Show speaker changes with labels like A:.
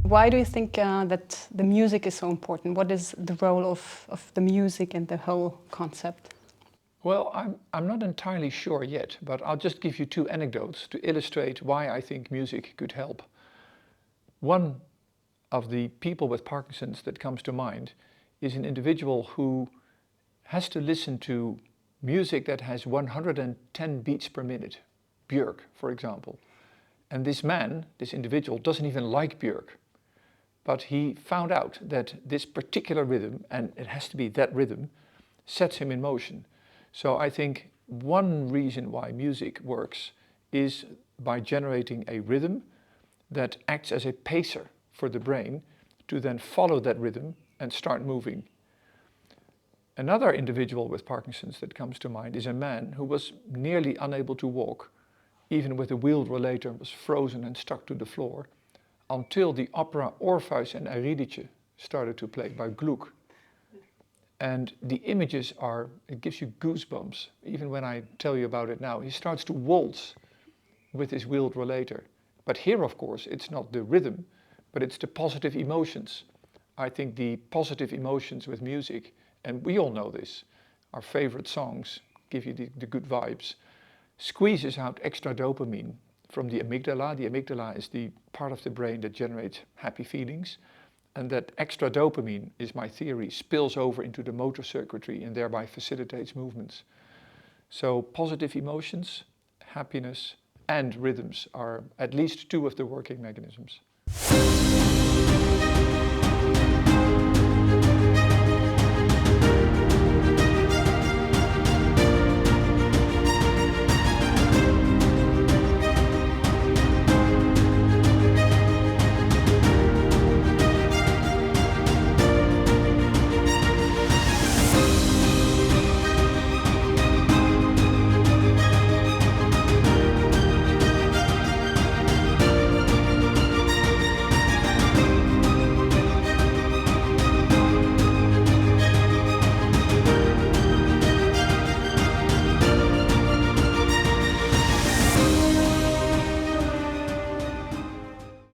A: Why do you think that the music is so important? What is the role of the music and the whole concept?
B: Well, I'm not entirely sure yet, but I'll just give you two anecdotes to illustrate why I think music could help. One of the people with Parkinson's that comes to mind is an individual who has to listen to music that has 110 beats per minute, Björk, for example. And this man, this individual, doesn't even like Björk. But he found out that this particular rhythm, and it has to be that rhythm, sets him in motion. So I think one reason why music works is by generating a rhythm that acts as a pacer for the brain to then follow that rhythm and start moving. Another individual with Parkinson's that comes to mind is a man who was nearly unable to walk, even with a wheeled rollator, was frozen and stuck to the floor, until the opera Orpheus and Eurydice started to play by Gluck. And the images are, it gives you goosebumps. Even when I tell you about it now, he starts to waltz with his wheeled rollator. But here, of course, it's not the rhythm, but it's the positive emotions. I think the positive emotions with music, and we all know this, our favorite songs give you the good vibes, squeezes out extra dopamine from the amygdala. The amygdala is the part of the brain that generates happy feelings. And that extra dopamine, is my theory, spills over into the motor circuitry and thereby facilitates movements. So positive emotions, happiness, and rhythms are at least two of the working mechanisms.